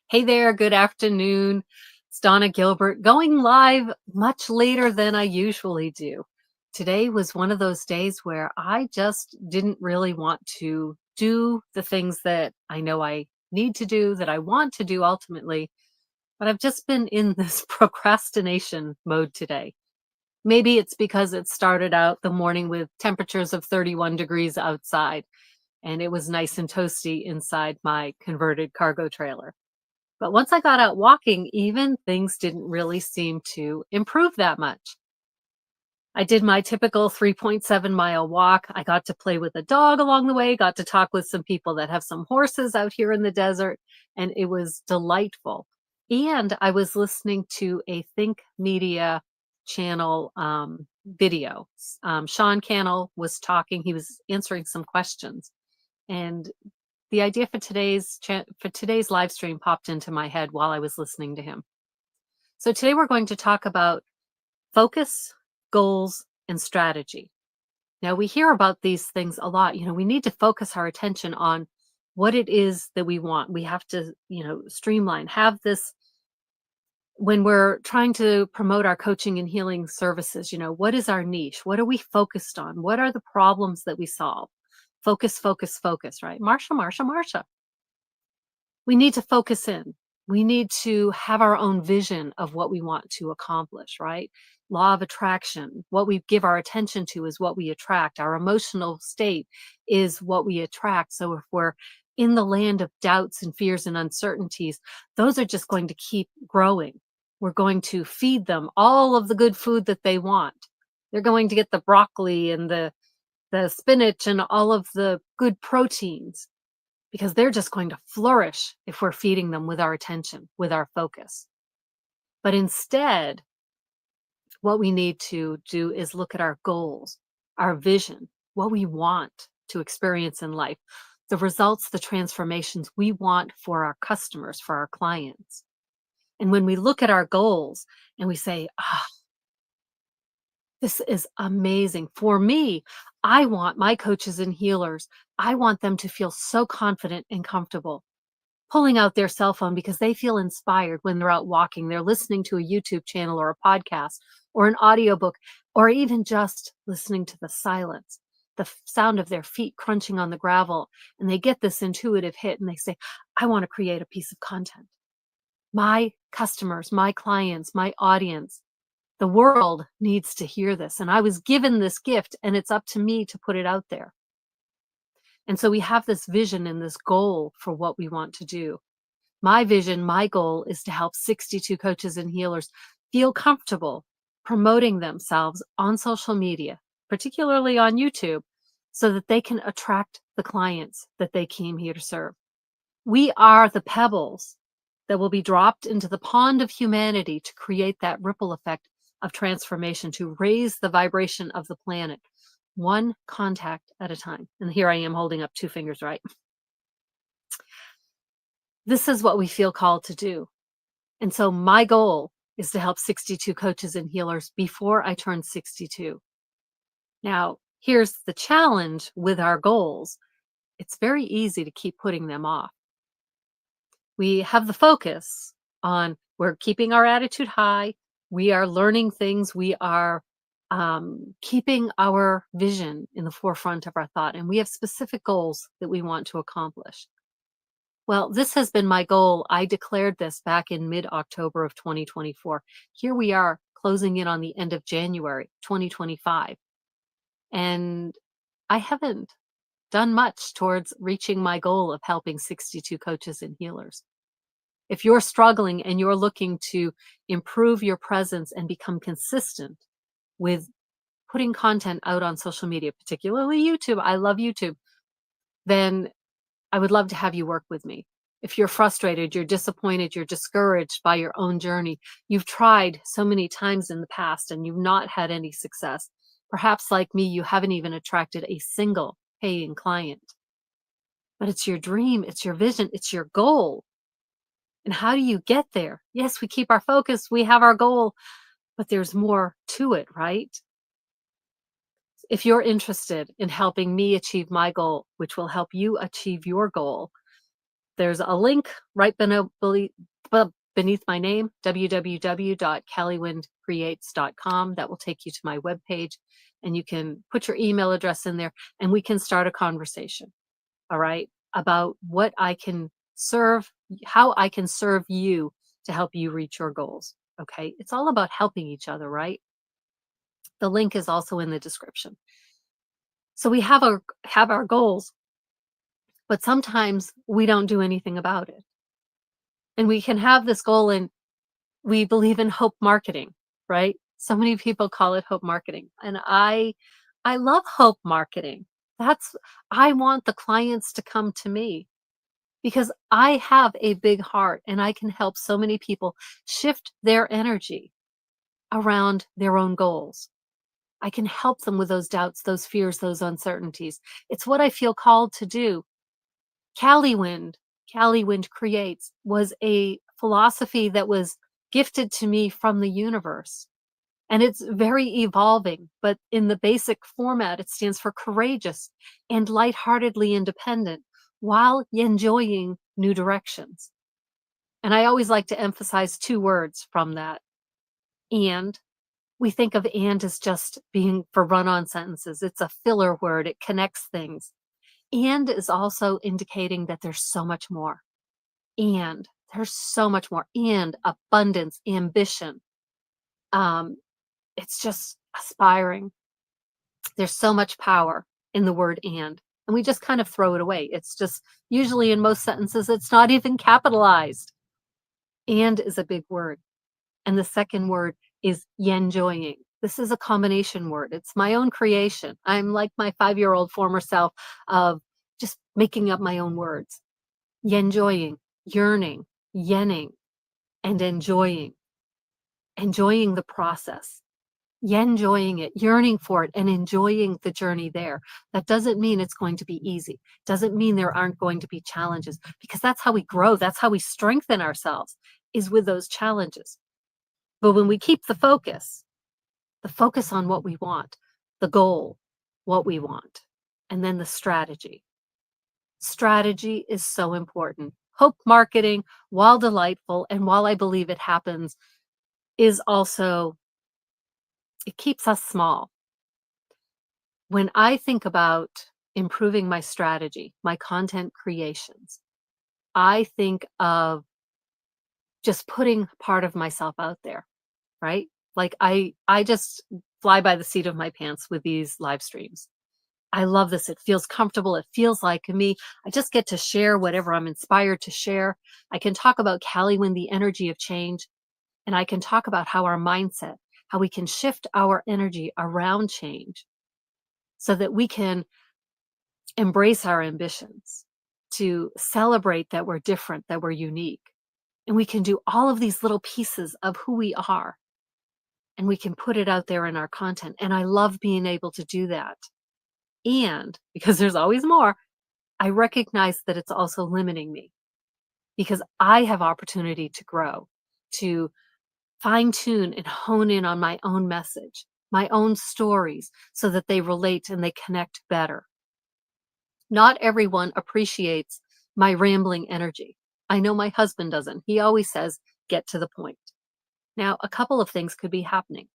Hey there, good afternoon. It's Donna Gilbert going live much later than I usually do. Today was one of those days where I just didn't really want to do the things that I know I need to do, that I want to do ultimately, but I've just been in this procrastination mode today. Maybe it's because it started out the morning with temperatures of 31 degrees outside, and it was nice and toasty inside my converted cargo trailer. But once I got out walking, even things didn't really seem to improve that much. I did my typical 3.7-mile walk. I got to play with a dog along the way, got to talk with some people that have some horses out here in the desert, and it was delightful. And I was listening to a Think Media channel video. Sean Cannell was talking, he was answering some questions. And the idea for today's live stream popped into my head while I was listening to him. So today we're going to talk about focus, goals, and strategy. Now we hear about these things a lot. We need to focus our attention on what it is that we want. We have to, streamline, have this when we're trying to promote our coaching and healing services. What is our niche? What are we focused on? What are the problems that we solve? Focus, focus, focus, right? Marsha, Marsha, Marsha. We need to focus in. We need to have our own vision of what we want to accomplish, right? Law of attraction. What we give our attention to is what we attract. Our emotional state is what we attract. So if we're in the land of doubts and fears and uncertainties, those are just going to keep growing. We're going to feed them all of the good food that they want. They're going to get the broccoli and the spinach and all of the good proteins, because they're just going to flourish if we're feeding them with our attention, with our focus. But instead, what we need to do is look at our goals, our vision, what we want to experience in life, the results, the transformations we want for our customers, for our clients. And when we look at our goals and we say, this is amazing. For me, I want my coaches and healers, I want them to feel so confident and comfortable pulling out their cell phone because they feel inspired when they're out walking. They're listening to a YouTube channel or a podcast or an audiobook, or even just listening to the silence, the sound of their feet crunching on the gravel. And they get this intuitive hit and they say, I want to create a piece of content. My customers, my clients, my audience, the world needs to hear this. And I was given this gift, and it's up to me to put it out there. And so we have this vision and this goal for what we want to do. My vision, my goal is to help 62 coaches and healers feel comfortable promoting themselves on social media, particularly on YouTube, so that they can attract the clients that they came here to serve. We are the pebbles that will be dropped into the pond of humanity to create that ripple effect of transformation, to raise the vibration of the planet, one contact at a time. And here I am holding up two fingers, right? This is what we feel called to do. And so my goal is to help 62 coaches and healers before I turn 62. Now, here's the challenge with our goals. It's very easy to keep putting them off. We have the focus on, we're keeping our attitude high. We are learning things. We are keeping our vision in the forefront of our thought. And we have specific goals that we want to accomplish. Well, this has been my goal. I declared this back in mid-October of 2024. Here we are closing in on the end of January 2025. And I haven't done much towards reaching my goal of helping 62 coaches and healers. If you're struggling and you're looking to improve your presence and become consistent with putting content out on social media, particularly YouTube, I love YouTube, then I would love to have you work with me. If you're frustrated, you're disappointed, you're discouraged by your own journey, you've tried so many times in the past and you've not had any success. Perhaps like me, you haven't even attracted a single paying client. But it's your dream, it's your vision, it's your goal. And how do you get there? Yes, we keep our focus, we have our goal, but there's more to it, right? If you're interested in helping me achieve my goal, which will help you achieve your goal, There's a link right beneath my name, www.callywindcreates.com. That will take you to my webpage, and you can put your email address in there, and we can start a conversation, all right, about what I can serve, how I can serve you to help you reach your goals. Okay. It's all about helping each other, right? The link is also in the description. So we have our goals, but sometimes we don't do anything about it. And we can have this goal and we believe in hope marketing, right? So many people call it hope marketing. And I love hope marketing. That's I want the clients to come to me because I have a big heart and I can help so many people shift their energy around their own goals. I can help them with those doubts, those fears, those uncertainties. It's what I feel called to do. Callie Wind Creates was a philosophy that was gifted to me from the universe. And it's very evolving, but in the basic format, it stands for courageous and lightheartedly independent while enjoying new directions. And I always like to emphasize two words from that. And we think of and as just being for run on sentences. It's a filler word, it connects things. And is also indicating that there's so much more. And there's so much more. And abundance, ambition. It's just aspiring. There's so much power in the word and we just kind of throw it away. It's just usually in most sentences, it's not even capitalized. And is a big word. And the second word is enjoying. This is a combination word. It's my own creation. I'm like my 5-year-old former self of just making up my own words. Enjoying, yearning, yenning, and enjoying. Enjoying the process. Enjoying it, yearning for it, and enjoying the journey there. That doesn't mean it's going to be easy. Doesn't mean there aren't going to be challenges, because that's how we grow. That's how we strengthen ourselves, is with those challenges. But when we keep the focus on what we want, the goal, what we want, and then the strategy. Strategy is so important. Hope marketing, while delightful, and while I believe it happens, is also, it keeps us small. When I think about improving my strategy, my content creations, I think of just putting part of myself out there, right? Like I just fly by the seat of my pants with these live streams. I love this. It feels comfortable. It feels like me. I just get to share whatever I'm inspired to share. I can talk about Callie Wind, the energy of change, and I can talk about how our mindset, how we can shift our energy around change so that we can embrace our ambitions, to celebrate that we're different, that we're unique. And we can do all of these little pieces of who we are, and we can put it out there in our content. And I love being able to do that. And because there's always more, I recognize that it's also limiting me because I have opportunity to grow, to fine tune and hone in on my own message, my own stories, so that they relate and they connect better. Not everyone appreciates my rambling energy. I know my husband doesn't. He always says, get to the point. Now, a couple of things could be happening.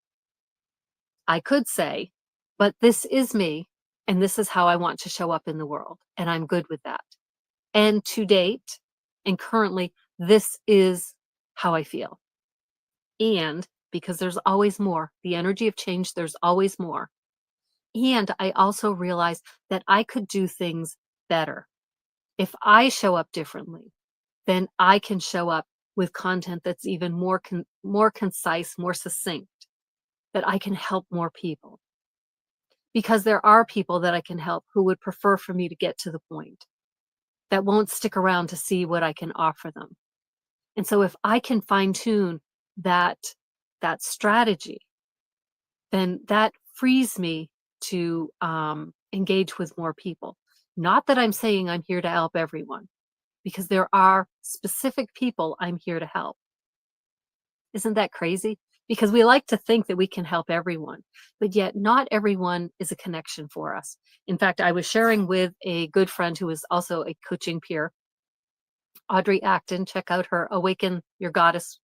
I could say, but this is me, and this is how I want to show up in the world, and I'm good with that. And to date, and currently, this is how I feel. And because there's always more, the energy of change, there's always more. And I also realized that I could do things better. If I show up differently, then I can show up with content that's even more concise, more succinct, that I can help more people. Because there are people that I can help who would prefer for me to get to the point, that won't stick around to see what I can offer them. And so if I can fine tune that strategy, then that frees me to engage with more people. Not that I'm saying I'm here to help everyone, because there are specific people I'm here to help. Isn't that crazy? Because we like to think that we can help everyone, but yet not everyone is a connection for us. In fact, I was sharing with a good friend who is also a coaching peer Audrey Acton. Check out her Awaken Your Goddess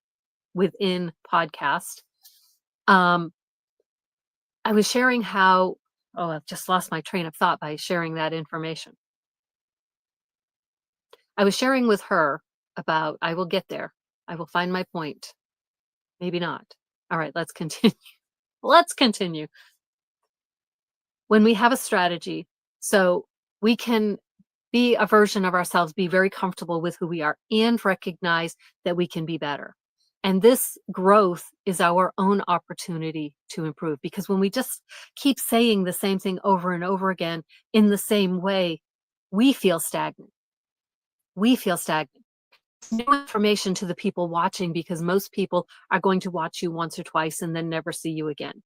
Within podcast. I was sharing how, oh, I've just lost my train of thought by sharing that information. I was sharing with her about, I will get there. I will find my point. Maybe not. All right, let's continue. Let's continue. When we have a strategy, so we can be a version of ourselves, be very comfortable with who we are, and recognize that we can be better. And this growth is our own opportunity to improve, because when we just keep saying the same thing over and over again in the same way, we feel stagnant. We feel stagnant. New information to the people watching, because most people are going to watch you once or twice and then never see you again.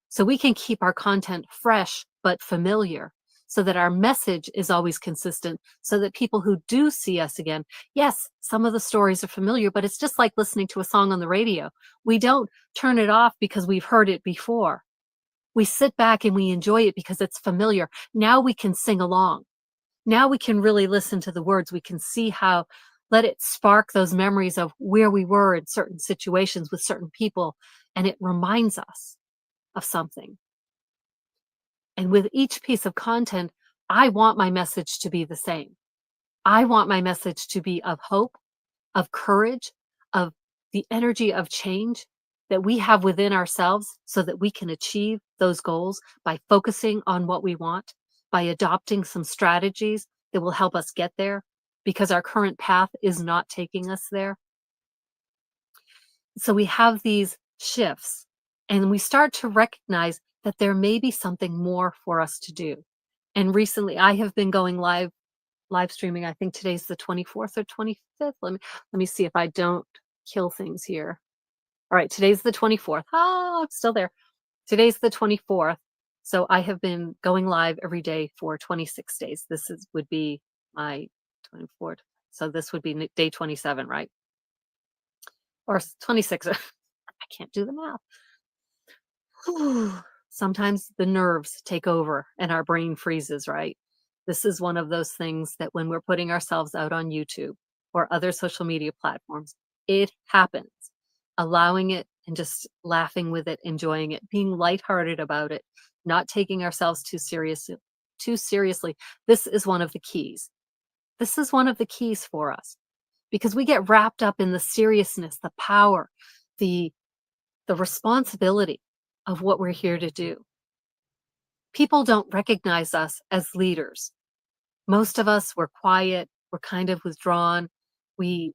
So we can keep our content fresh but familiar, so that our message is always consistent, so that people who do see us again, yes, some of the stories are familiar, but it's just like listening to a song on the radio. We don't turn it off because we've heard it before. We sit back and we enjoy it because it's familiar. Now we can sing along. Now we can really listen to the words. We can see how, let it spark those memories of where we were in certain situations with certain people, and it reminds us of something. And with each piece of content, I want my message to be the same. I want my message to be of hope, of courage, of the energy of change that we have within ourselves, so that we can achieve those goals by focusing on what we want, by adopting some strategies that will help us get there, because our current path is not taking us there. So we have these shifts, and we start to recognize that there may be something more for us to do. And recently I have been going live streaming. I think today's the 24th or 25th. Let me see if I don't kill things here. All right, today's the 24th. I'm still there. Today's the 24th. So I have been going live every day for 26 days. Would be my 24th. So this would be day 27, right? Or 26. I can't do the math. Sometimes the nerves take over and our brain freezes, right? This is one of those things that when we're putting ourselves out on YouTube or other social media platforms, it happens. Allowing it and just laughing with it, enjoying it, being lighthearted about it, not taking ourselves too seriously. This is one of the keys. This is one of the keys for us, because we get wrapped up in the seriousness, the power, the responsibility of what we're here to do. People don't recognize us as leaders. Most of us, we're quiet, we're kind of withdrawn. We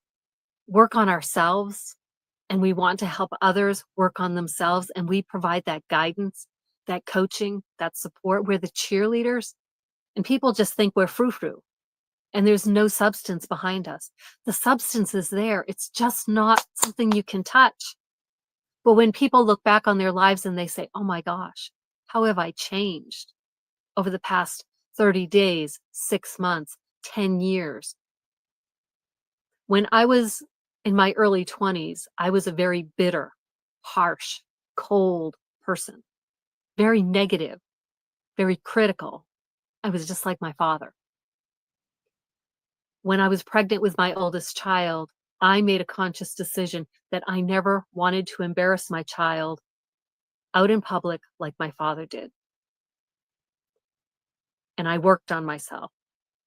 work on ourselves, and we want to help others work on themselves, and we provide that guidance, that coaching, that support. We're the cheerleaders, and people just think we're frou-frou, and there's no substance behind us. The substance is there. It's just not something you can touch. But when people look back on their lives and they say, oh my gosh, how have I changed over the past 30 days, 6 months, 10 years? When I was in my early 20s, I was a very bitter, harsh, cold person, very negative, very critical. I was just like my father. When I was pregnant with my oldest child, I made a conscious decision that I never wanted to embarrass my child out in public like my father did. And I worked on myself.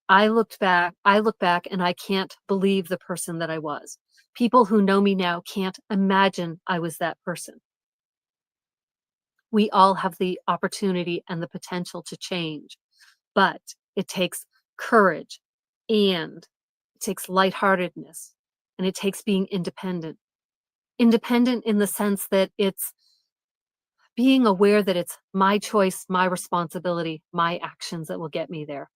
I look back and I can't believe the person that I was. People who know me now can't imagine I was that person. We all have the opportunity and the potential to change, but it takes courage, and it takes lightheartedness, and it takes being independent. Independent in the sense that it's being aware that it's my choice, my responsibility, my actions that will get me there.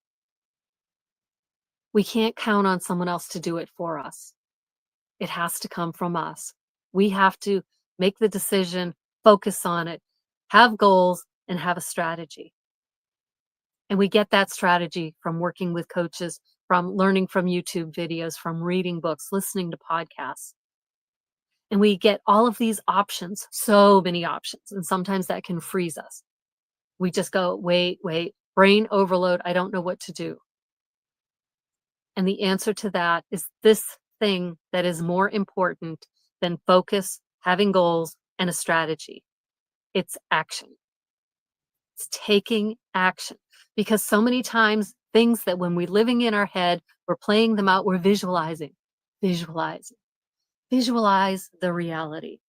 We can't count on someone else to do it for us. It has to come from us. We have to make the decision, focus on it, have goals, and have a strategy. And we get that strategy from working with coaches, from learning from YouTube videos, from reading books, listening to podcasts. And we get all of these options, so many options. And sometimes that can freeze us. We just go, wait, brain overload. I don't know what to do. And the answer to that is this thing that is more important than focus, having goals, and a strategy. It's action. It's taking action. Because so many times, things that when we're living in our head, we're playing them out, we're visualizing, visualizing, visualize the reality.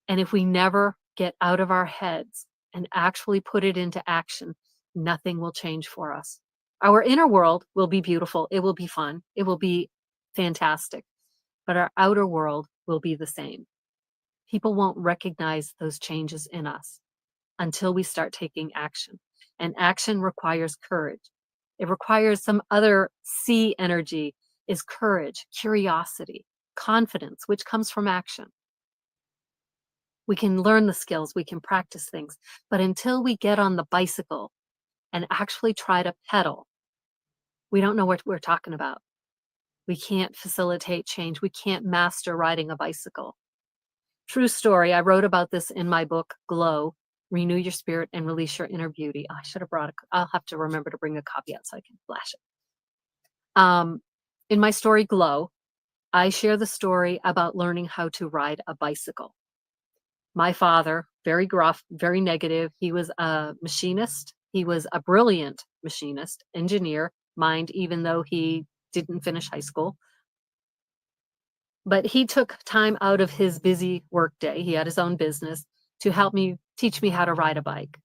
And if we never get out of our heads and actually put it into action, nothing will change for us. Our inner world will be beautiful. It will be fun. It will be fantastic. But our outer world will be the same. People won't recognize those changes in us until we start taking action. And action requires courage. It requires some other C energy is courage, curiosity, confidence, which comes from action. We can learn the skills, we can practice things, but until we get on the bicycle and actually try to pedal, we don't know what we're talking about. We can't facilitate change. We can't master riding a bicycle. True story. I wrote about this in my book, Glow, Renew Your Spirit and Release Your Inner Beauty. I should have I'll have to remember to bring a copy out so I can flash it. In my story, Glow, I share the story about learning how to ride a bicycle. My father, very gruff, very negative. He was a machinist. He was a brilliant machinist, engineer, mind, even though he didn't finish high school. But he took time out of his busy workday. He had his own business to help me teach me how to ride a bike.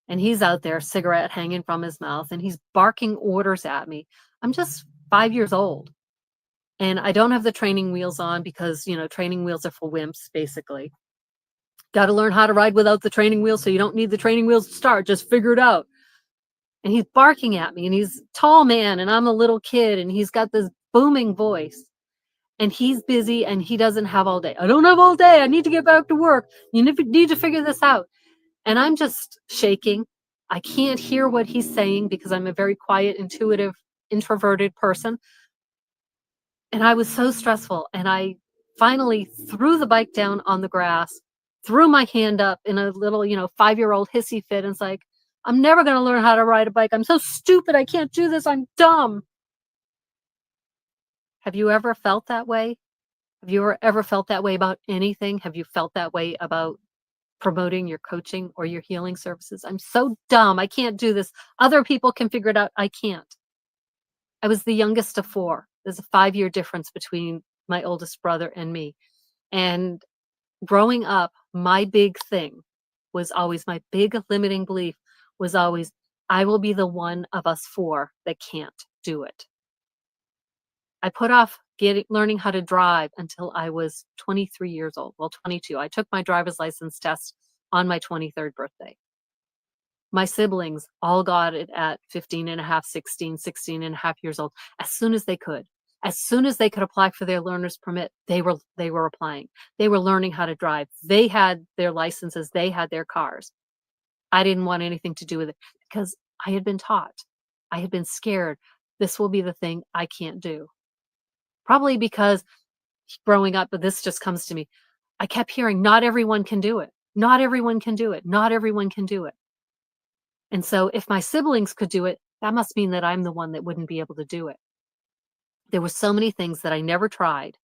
And he's out there, cigarette hanging from his mouth, and he's barking orders at me. I'm just 5 years old. And I don't have the training wheels on because, training wheels are for wimps, basically. Got to learn how to ride without the training wheels, so you don't need the training wheels to start. Just figure it out. And he's barking at me, and he's a tall man, and I'm a little kid, and he's got this booming voice. And he's busy, and he doesn't have all day. I don't have all day. I need to get back to work. You need to figure this out. And I'm just shaking. I can't hear what he's saying because I'm a very quiet, intuitive, introverted person. And I was so stressful. And I finally threw the bike down on the grass, threw my hand up in a little, 5-year-old hissy fit. And it's like, I'm never going to learn how to ride a bike. I'm so stupid. I can't do this. I'm dumb. Have you ever felt that way? Have you ever felt that way about anything? Have you felt that way about promoting your coaching or your healing services? I'm so dumb. I can't do this. Other people can figure it out. I can't. I was the youngest of 4. There's a 5-year difference between my oldest brother and me. And growing up, my big thing was always, my big limiting belief was always, I will be the one of us 4 that can't do it. I put off learning how to drive until I was 23 years old. Well, 22. I took my driver's license test on my 23rd birthday. My siblings all got it at 15 and a half, 16 and a half years old, as soon as they could. As soon as they could apply for their learner's permit, they were applying. They were learning how to drive. They had their licenses. They had their cars. I didn't want anything to do with it because I had been taught. I had been scared. This will be the thing I can't do. Probably because growing up, but this just comes to me, I kept hearing, not everyone can do it. Not everyone can do it. Not everyone can do it. And so if my siblings could do it, that must mean that I'm the one that wouldn't be able to do it. There were so many things that I never tried.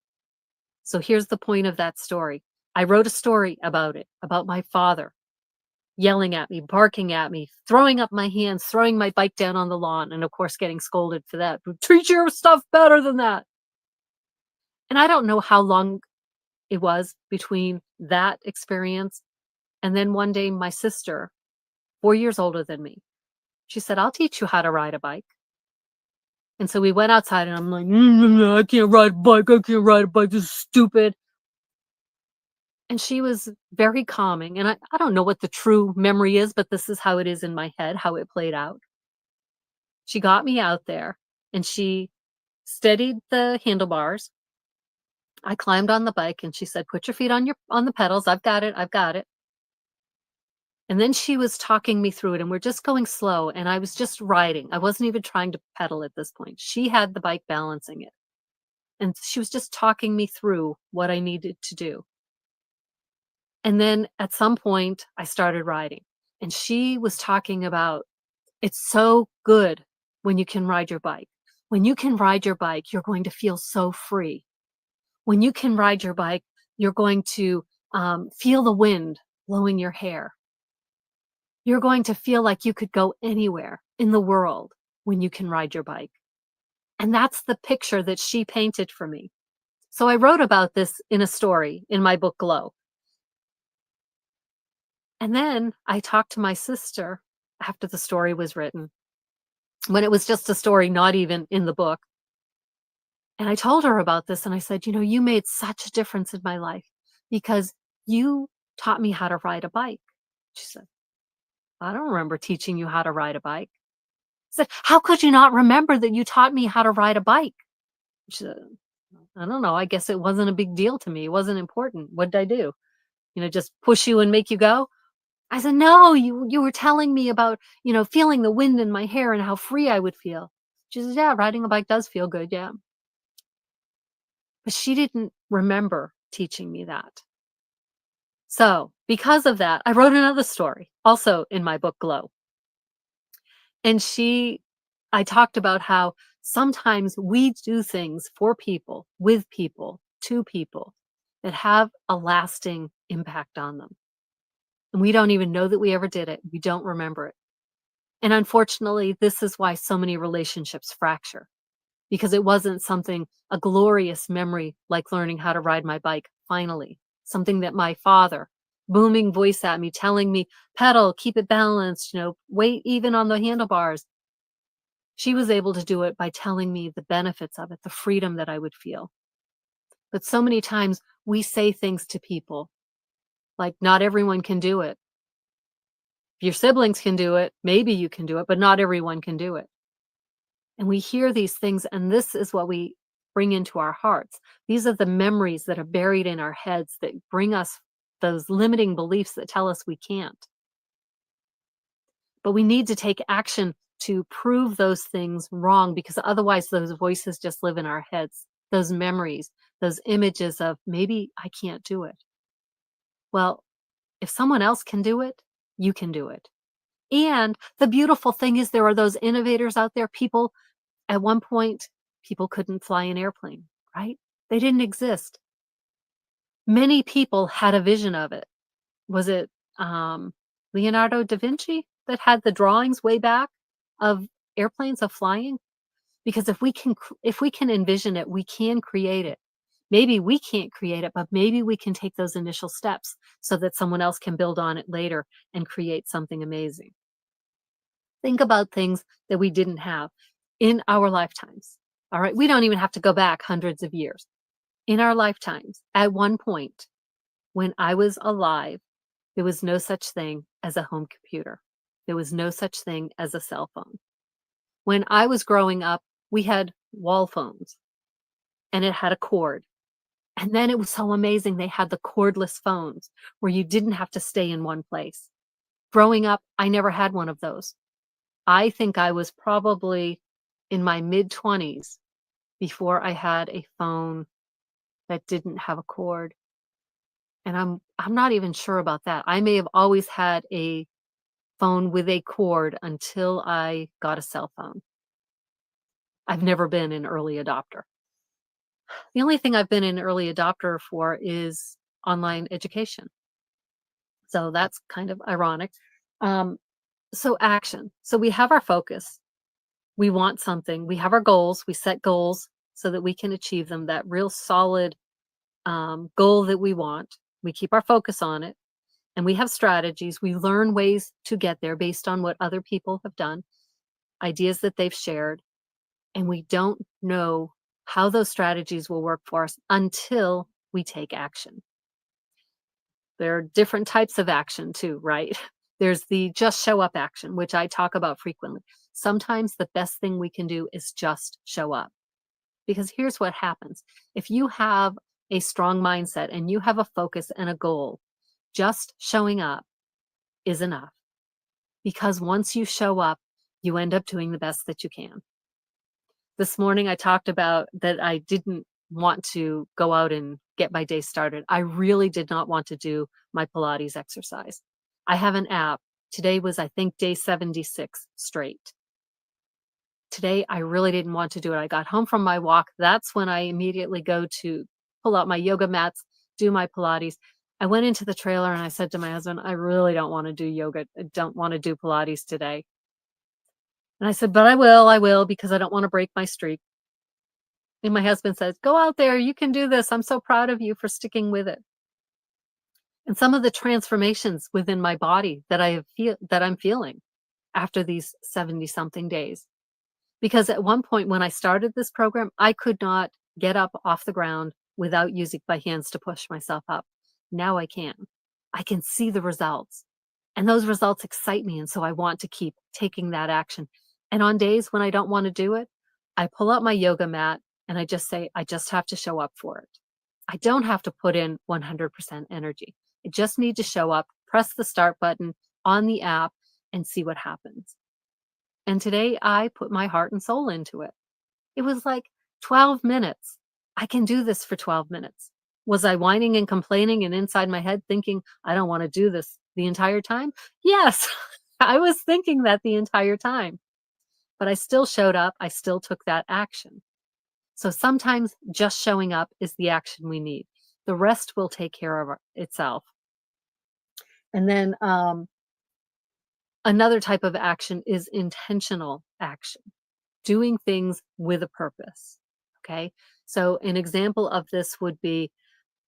So here's the point of that story. I wrote a story about it, about my father yelling at me, barking at me, throwing up my hands, throwing my bike down on the lawn, and of course getting scolded for that. Treat your stuff better than that. And I don't know how long it was between that experience and then one day my sister, 4 years older than me, she said, I'll teach you how to ride a bike. And so we went outside and I'm like, I can't ride a bike. I can't ride a bike. This is stupid. And she was very calming. And I don't know what the true memory is, but this is how it is in my head, how it played out. She got me out there and she steadied the handlebars. I climbed on the bike and she said, put your feet on the pedals. I've got it. I've got it. And then she was talking me through it and we're just going slow and I was just riding. I wasn't even trying to pedal at this point. She had the bike balancing it. And she was just talking me through what I needed to do. And then at some point I started riding and she was talking about, it's so good when you can ride your bike. When you can ride your bike, you're going to feel so free. When you can ride your bike, you're going to feel the wind blowing your hair. You're going to feel like you could go anywhere in the world when you can ride your bike. And that's the picture that she painted for me. So I wrote about this in a story in my book, Glow. And then I talked to my sister after the story was written, when it was just a story, not even in the book. And I told her about this and I said, you made such a difference in my life because you taught me how to ride a bike. She said, I don't remember teaching you how to ride a bike. I said, how could you not remember that you taught me how to ride a bike? She said, I don't know. I guess it wasn't a big deal to me. It wasn't important. What did I do? Just push you and make you go? I said, no, you were telling me about, feeling the wind in my hair and how free I would feel. She says, yeah, riding a bike does feel good. Yeah. But she didn't remember teaching me that. So because of that, I wrote another story also in my book, Glow. And I talked about how sometimes we do things for people, with people, to people that have a lasting impact on them. And we don't even know that we ever did it. We don't remember it. And unfortunately, this is why so many relationships fracture, because it wasn't a glorious memory like learning how to ride my bike, finally. Something that my father, booming voice at me, telling me, pedal, keep it balanced, wait even on the handlebars. She was able to do it by telling me the benefits of it, the freedom that I would feel. But so many times we say things to people like, not everyone can do it. If your siblings can do it, maybe you can do it, but not everyone can do it. And we hear these things, and this is what we bring into our hearts. These are the memories that are buried in our heads that bring us those limiting beliefs that tell us we can't. But we need to take action to prove those things wrong, because otherwise those voices just live in our heads, those memories, those images of maybe I can't do it. Well, if someone else can do it, you can do it. And the beautiful thing is there are those innovators out there. At one point, people couldn't fly an airplane, right? They didn't exist. Many people had a vision of it. Was it Leonardo da Vinci that had the drawings way back of airplanes of flying? Because if we can envision it, we can create it. Maybe we can't create it, but maybe we can take those initial steps so that someone else can build on it later and create something amazing. Think about things that we didn't have in our lifetimes. All right. We don't even have to go back hundreds of years. In our lifetimes, at one point, when I was alive, there was no such thing as a home computer. There was no such thing as a cell phone. When I was growing up, we had wall phones and it had a cord. And then it was so amazing. They had the cordless phones where you didn't have to stay in one place. Growing up, I never had one of those. I think I was probably in my mid-20s before I had a phone that didn't have a cord. And I'm not even sure about that. I may have always had a phone with a cord until I got a cell phone. I've never been an early adopter. The only thing I've been an early adopter for is online education. So that's kind of ironic. So action. So we have our focus. We want something. We have our goals. We set goals so that we can achieve them, that real solid goal that we want. We keep our focus on it. And we have strategies. We learn ways to get there based on what other people have done, ideas that they've shared. And we don't know how those strategies will work for us until we take action. There are different types of action too, right? There's the just show up action, which I talk about frequently. Sometimes the best thing we can do is just show up. Because here's what happens. If you have a strong mindset and you have a focus and a goal, just showing up is enough. Because once you show up, you end up doing the best that you can. This morning, I talked about that I didn't want to go out and get my day started. I really did not want to do my Pilates exercise. I have an app. Today was, I think, day 76 straight. Today, I really didn't want to do it. I got home from my walk. That's when I immediately go to pull out my yoga mats, do my Pilates. I went into the trailer and I said to my husband, I really don't want to do yoga. I don't want to do Pilates today. And I said, but I will, because I don't want to break my streak. And my husband says, go out there. You can do this. I'm so proud of you for sticking with it. And some of the transformations within my body that I'm feeling after these 70 something days. Because at one point when I started this program, I could not get up off the ground without using my hands to push myself up. Now I can. I can see the results. And those results excite me. And so I want to keep taking that action. And on days when I don't want to do it, I pull out my yoga mat and I just say, I just have to show up for it. I don't have to put in 100% energy. I just need to show up, press the start button on the app, and see what happens. And today I put my heart and soul into it. It was like 12 minutes. I can do this for 12 minutes. Was I whining and complaining and inside my head thinking, I don't want to do this the entire time? Yes, I was thinking that the entire time. But I still showed up. I still took that action. So sometimes just showing up is the action we need. The rest will take care of itself. And then another type of action is intentional action, doing things with a purpose. Okay. So an example of this would be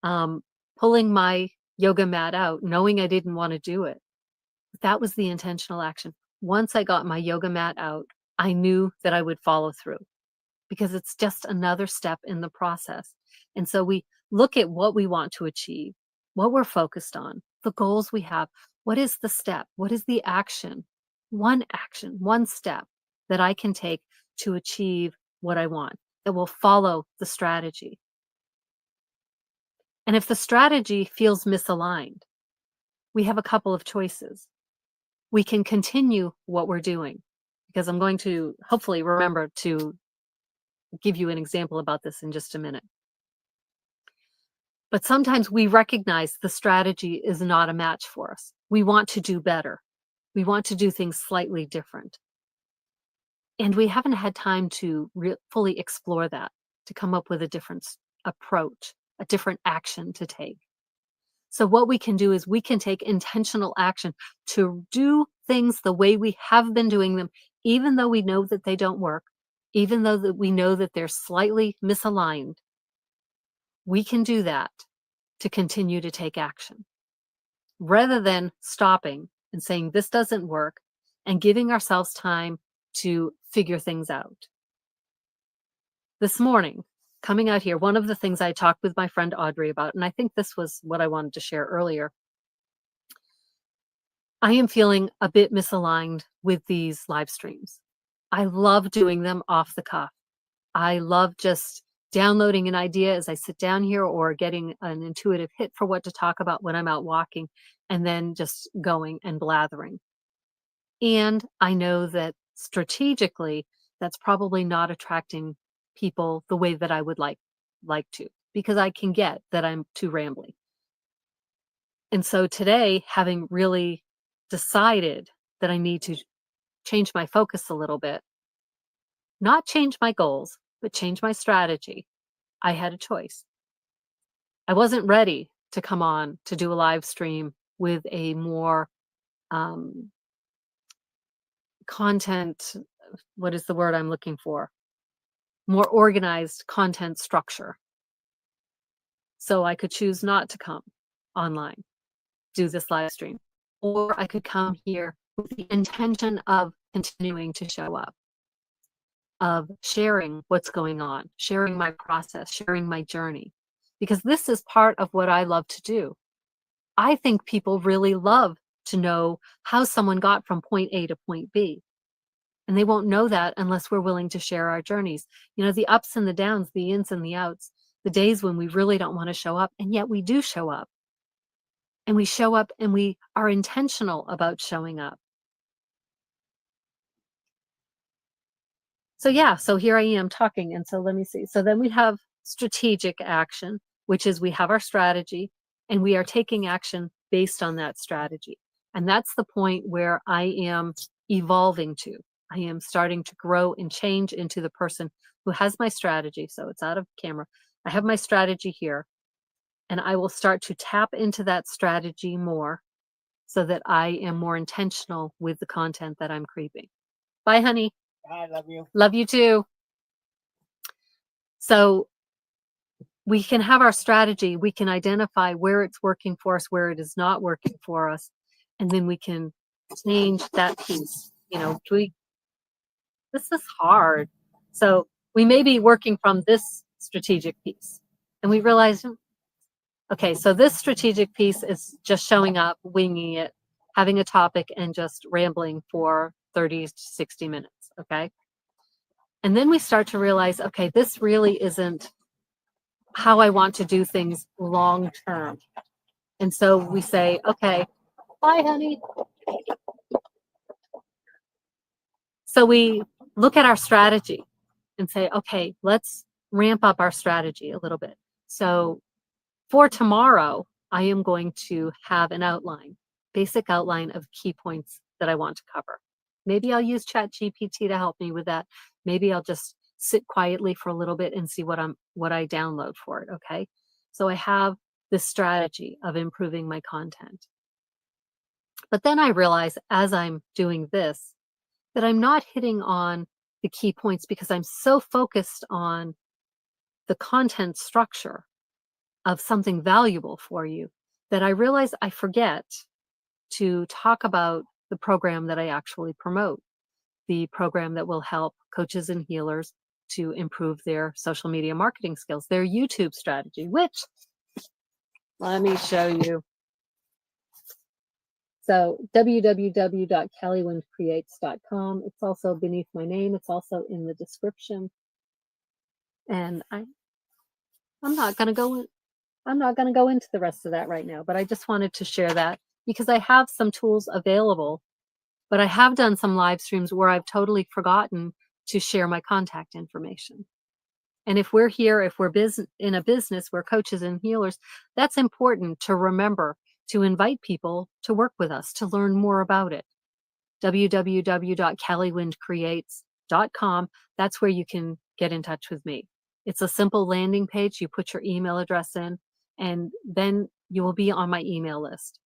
pulling my yoga mat out, knowing I didn't want to do it. But that was the intentional action. Once I got my yoga mat out, I knew that I would follow through because it's just another step in the process. And so we look at what we want to achieve, what we're focused on, the goals we have. What is the step? What is the action, one step that I can take to achieve what I want that will follow the strategy? And if the strategy feels misaligned, we have a couple of choices. We can continue what we're doing, because I'm going to hopefully remember to give you an example about this in just a minute. But sometimes we recognize the strategy is not a match for us. We want to do better. We want to do things slightly different. And we haven't had time to fully explore that, to come up with a different approach, a different action to take. So what we can do is we can take intentional action to do things the way we have been doing them, even though we know that they don't work, even though that we know that they're slightly misaligned. We can do that to continue to take action rather than stopping and saying this doesn't work and giving ourselves time to figure things out. This morning, coming out here, one of the things I talked with my friend Audrey about, and I think this was what I wanted to share earlier, I am feeling a bit misaligned with these live streams. I love doing them off the cuff. I love just downloading an idea as I sit down here or getting an intuitive hit for what to talk about when I'm out walking and then just going and blathering. And I know that strategically, that's probably not attracting people the way that I would like to, because I can get that I'm too rambly. And so today, having really decided that I need to change my focus a little bit, not change my goals, but change my strategy, I had a choice. I wasn't ready to come on to do a live stream with a more content, what is the word I'm looking for? More organized content structure. So I could choose not to come online, do this live stream, or I could come here with the intention of continuing to show up, of sharing what's going on, sharing my process, sharing my journey, because this is part of what I love to do. I think people really love to know how someone got from point A to point B. And they won't know that unless we're willing to share our journeys. You know, the ups and the downs, the ins and the outs, the days when we really don't want to show up, and yet we do show up. And we show up and we are intentional about showing up. So yeah, so here I am talking. And so let me see. So then we have strategic action, which is we have our strategy and we are taking action based on that strategy. And that's the point where I am evolving to. I am starting to grow and change into the person who has my strategy. So it's out of camera. I have my strategy here, and I will start to tap into that strategy more so that I am more intentional with the content that I'm creating. Bye, honey. I love you. Love you too. So we can have our strategy. We can identify where it's working for us, where it is not working for us, and then we can change that piece. This is hard. So we may be working from this strategic piece, and we realize, okay, so this strategic piece is just showing up, winging it, having a topic, and just rambling for 30 to 60 minutes. Okay. And then we start to realize, okay, this really isn't how I want to do things long term. And so we say, okay, bye, honey. So we look at our strategy and say, okay, let's ramp up our strategy a little bit. So for tomorrow, I am going to have an outline, basic outline of key points that I want to cover. Maybe I'll use ChatGPT to help me with that. Maybe I'll just sit quietly for a little bit and see what I download for it. Okay. So I have this strategy of improving my content. But then I realize as I'm doing this, that I'm not hitting on the key points because I'm so focused on the content structure of something valuable for you that I realize I forget to talk about the program that I actually promote, the program that will help coaches and healers to improve their social media marketing skills, their YouTube strategy, which let me show you. So www.callywindcreates.com. It's also beneath my name. It's also in the description. And I'm not going to go into the rest of that right now, but I just wanted to share that because I have some tools available, but I have done some live streams where I've totally forgotten to share my contact information. And if we're in a business where coaches and healers, that's important to remember to invite people to work with us, to learn more about it. www.callywindcreates.com. That's where you can get in touch with me. It's a simple landing page. You put your email address in, and then you will be on my email list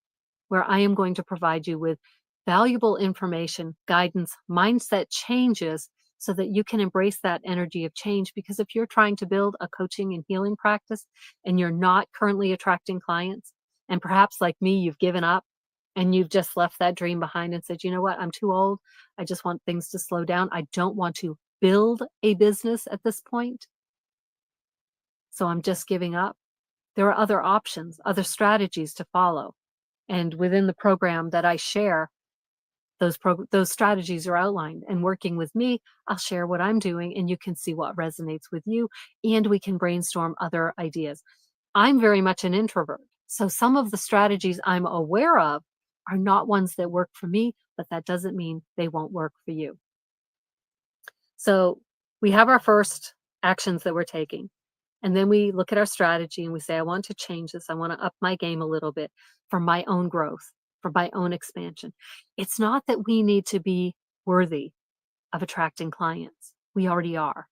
where I am going to provide you with valuable information, guidance, mindset changes so that you can embrace that energy of change. Because if you're trying to build a coaching and healing practice and you're not currently attracting clients, and perhaps like me, you've given up and you've just left that dream behind and said, you know what, I'm too old. I just want things to slow down. I don't want to build a business at this point. So I'm just giving up. There are other options, other strategies to follow. And within the program that I share, those strategies are outlined. And working with me, I'll share what I'm doing and you can see what resonates with you, and we can brainstorm other ideas. I'm very much an introvert. So some of the strategies I'm aware of are not ones that work for me, but that doesn't mean they won't work for you. So we have our first actions that we're taking. And then we look at our strategy and we say, I want to change this. I want to up my game a little bit for my own growth, for my own expansion. It's not that we need to be worthy of attracting clients. We already are.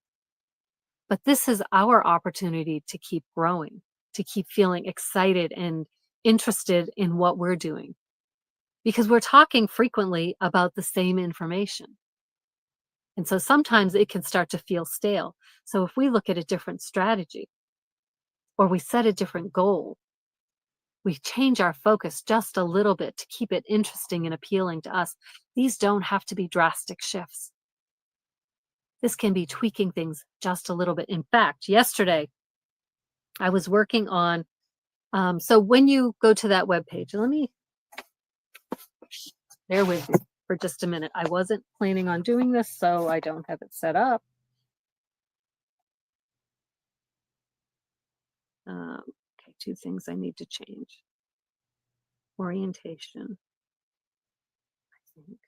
But this is our opportunity to keep growing, to keep feeling excited and interested in what we're doing. Because we're talking frequently about the same information. And so sometimes it can start to feel stale. So if we look at a different strategy or we set a different goal, we change our focus just a little bit to keep it interesting and appealing to us. These don't have to be drastic shifts. This can be tweaking things just a little bit. In fact, yesterday I was working on, so when you go to that webpage, bear with me for just a minute. I wasn't planning on doing this, so I don't have it set up. Okay, two things I need to change. Orientation, I think.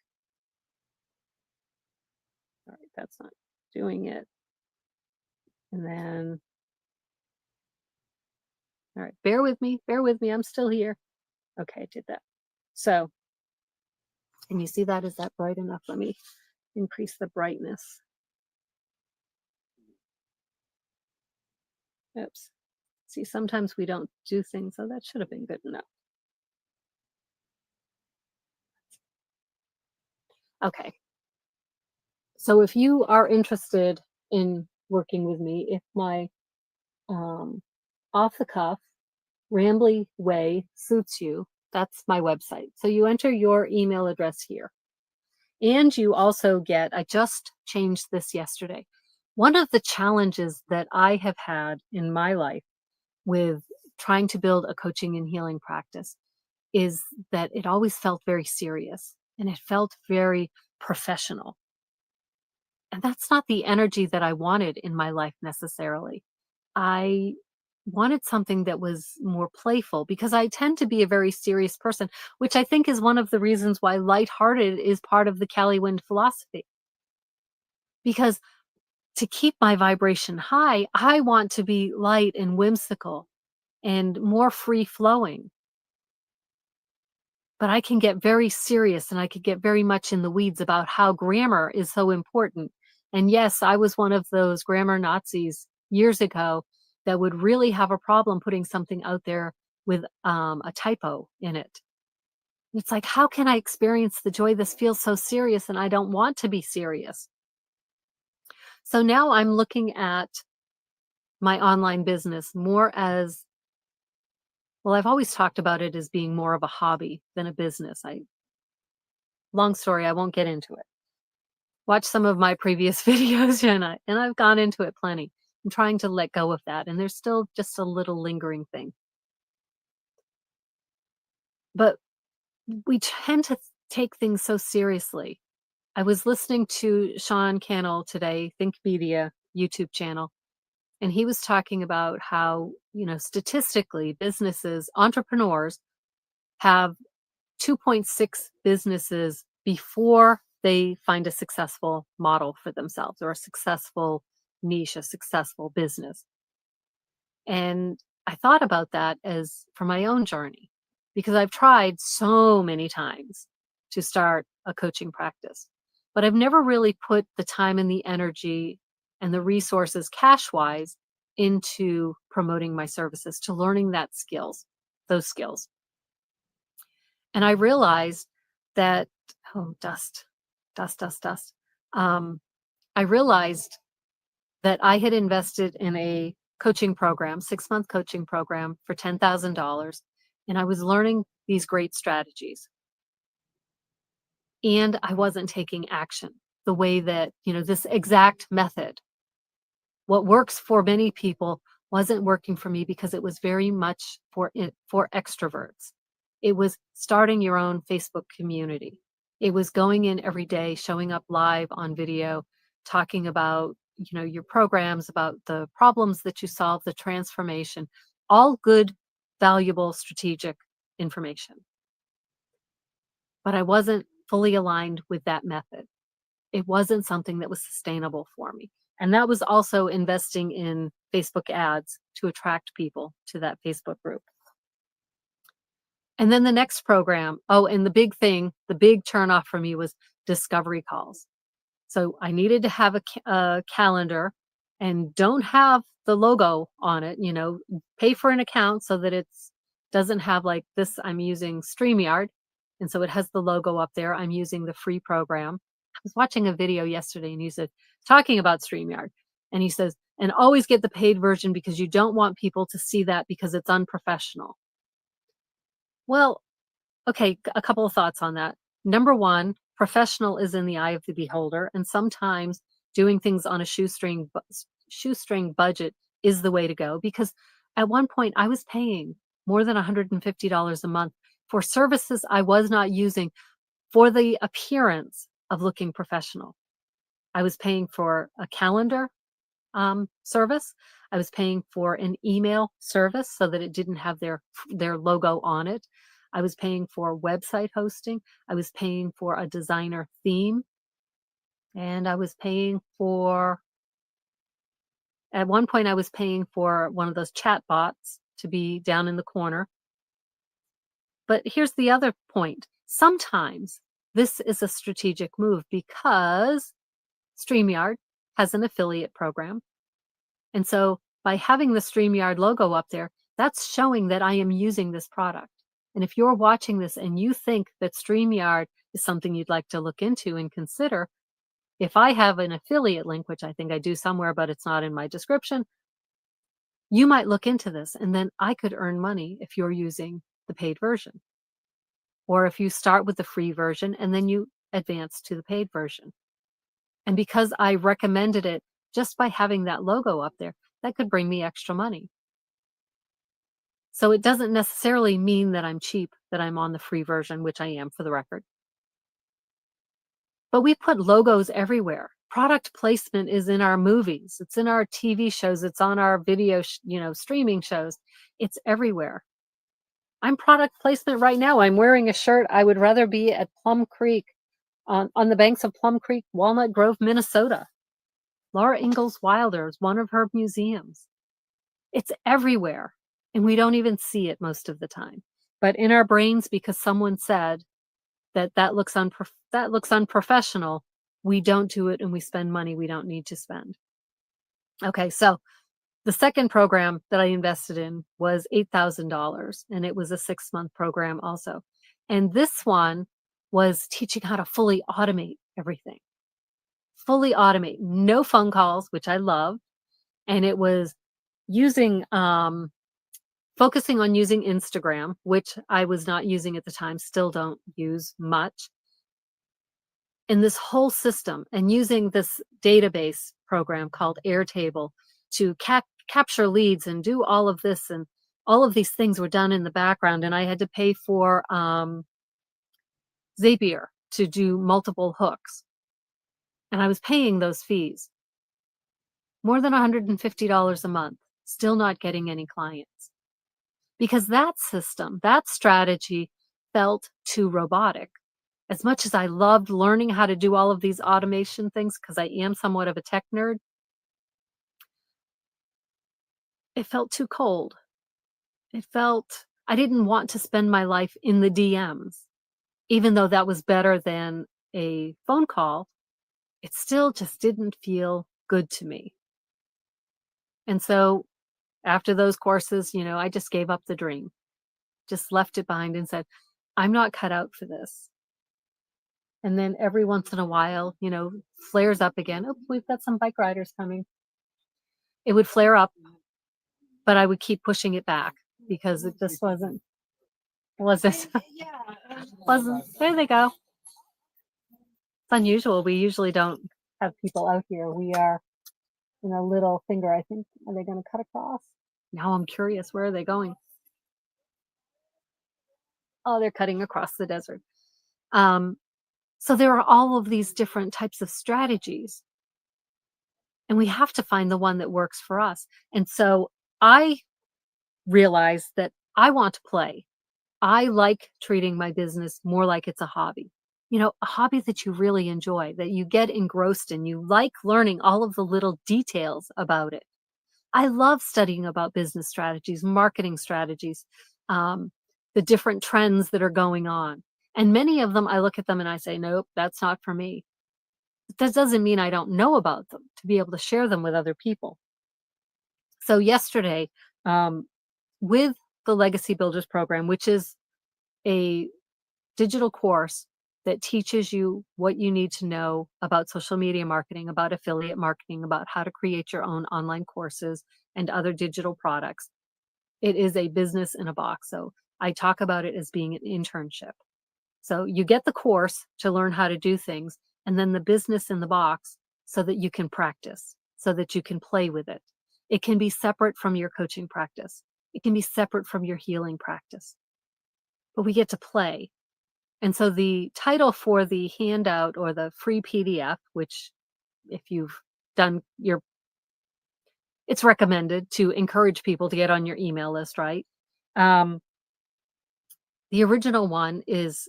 All right, that's not doing it. And then, all right, bear with me, I'm still here. Okay, I did that. So, can you see that? Is that bright enough? Let me increase the brightness. Oops. See, sometimes we don't do things. Oh, that should have been good enough. Okay. So if you are interested in working with me, if my um, off the cuff, rambly way suits you, that's my website. So you enter your email address here. And you also get, I just changed this yesterday. One of the challenges that I have had in my life with trying to build a coaching and healing practice is that it always felt very serious and it felt very professional. And that's not the energy that I wanted in my life necessarily. I wanted something that was more playful because I tend to be a very serious person, which I think is one of the reasons why lighthearted is part of the Kelly Wind philosophy. Because to keep my vibration high, I want to be light and whimsical and more free flowing. But I can get very serious and I could get very much in the weeds about how grammar is so important. And yes, I was one of those grammar Nazis years ago that would really have a problem putting something out there with a typo in it. It's like, how can I experience the joy? This feels so serious and I don't want to be serious. So now I'm looking at my online business more as well, I've always talked about it as being more of a hobby than a business. Long story, I won't get into it. Watch some of my previous videos and I've gone into it plenty. I'm trying to let go of that and there's still just a little lingering thing. But we tend to take things so seriously. I was listening to Sean Cannell today, Think Media YouTube channel, and he was talking about how, statistically businesses, entrepreneurs have 2.6 businesses before they find a successful model for themselves or a successful niche, a successful business. And I thought about that as for my own journey because I've tried so many times to start a coaching practice, but I've never really put the time and the energy and the resources cash wise into promoting my services, to learning those skills. And I realized that, oh, dust. I realized that I had invested in a coaching program, 6-month coaching program for $10,000. And I was learning these great strategies. And I wasn't taking action the way that, this exact method, what works for many people wasn't working for me because it was very much for extroverts. It was starting your own Facebook community. It was going in every day, showing up live on video, talking about, your programs, about the problems that you solve, the transformation, all good, valuable, strategic information. But I wasn't fully aligned with that method. It wasn't something that was sustainable for me. And that was also investing in Facebook ads to attract people to that Facebook group. And then the next program, and the big turnoff for me was discovery calls. So I needed to have a calendar and don't have the logo on it, pay for an account so that it doesn't have like this. I'm using StreamYard. And so it has the logo up there. I'm using the free program. I was watching a video yesterday and he said, talking about StreamYard. And he says, and always get the paid version because you don't want people to see that because it's unprofessional. Well, okay, a couple of thoughts on that. Number one, professional is in the eye of the beholder. And sometimes doing things on a shoestring budget is the way to go. Because at one point I was paying more than $150 a month for services I was not using for the appearance of looking professional. I was paying for a calendar service. I was paying for an email service so that it didn't have their logo on it. I was paying for website hosting. I was paying for a designer theme. And I was paying for, at one point I was paying for one of those chat bots to be down in the corner. But here's the other point. Sometimes this is a strategic move because StreamYard has an affiliate program. And so by having the StreamYard logo up there, that's showing that I am using this product. And if you're watching this and you think that StreamYard is something you'd like to look into and consider, if I have an affiliate link, which I think I do somewhere, but it's not in my description, you might look into this and then I could earn money if you're using the paid version. Or if you start with the free version and then you advance to the paid version. And because I recommended it just by having that logo up there, that could bring me extra money. So it doesn't necessarily mean that I'm cheap, that I'm on the free version, which I am for the record. But we put logos everywhere. Product placement is in our movies. It's in our TV shows. It's on our video, streaming shows. It's everywhere. I'm product placement right now. I'm wearing a shirt. I would rather be at Plum Creek, on the banks of Plum Creek, Walnut Grove, Minnesota. Laura Ingalls Wilder is one of her museums. It's everywhere, and we don't even see it most of the time. But in our brains, because someone said that looks unprofessional, we don't do it, and we spend money we don't need to spend. Okay, so the second program that I invested in was $8,000, and it was a 6-month program also. And this one was teaching how to fully automate everything. Fully automate, no phone calls, which I love. And it was using, focusing on using Instagram, which I was not using at the time, still don't use much. In this whole system, and using this database program called Airtable to capture leads and do all of this, and all of these things were done in the background, and I had to pay for Zapier to do multiple hooks, and I was paying those fees. More than $150 a month, still not getting any clients. Because that system, that strategy felt too robotic. As much as I loved learning how to do all of these automation things, because I am somewhat of a tech nerd, it felt too cold. I didn't want to spend my life in the DMs. Even though that was better than a phone call, it still just didn't feel good to me. And so after those courses, I just gave up the dream, just left it behind and said, I'm not cut out for this. And then every once in a while, flares up again. Oh, we've got some bike riders coming. It would flare up, but I would keep pushing it back because it just wasn't, there they go. It's unusual. We usually don't have people out here. We are in a little finger, I think. Are they going to cut across? Now I'm curious. Where are they going? Oh, they're cutting across the desert. So there are all of these different types of strategies, and we have to find the one that works for us. And so I realized that I want to play. I like treating my business more like it's a hobby. A hobby that you really enjoy, that you get engrossed in. You like learning all of the little details about it. I love studying about business strategies, marketing strategies, the different trends that are going on. And many of them, I look at them and I say, nope, that's not for me. But that doesn't mean I don't know about them to be able to share them with other people. So yesterday, with the Legacy Builders program, which is a digital course that teaches you what you need to know about social media marketing, about affiliate marketing, about how to create your own online courses and other digital products. It is a business in a box. So I talk about it as being an internship. So you get the course to learn how to do things, and then the business in the box so that you can practice, so that you can play with it. It can be separate from your coaching practice. It can be separate from your healing practice. But we get to play. And so the title for the handout or the free PDF, which if you've done it's recommended to encourage people to get on your email list, right? The original one is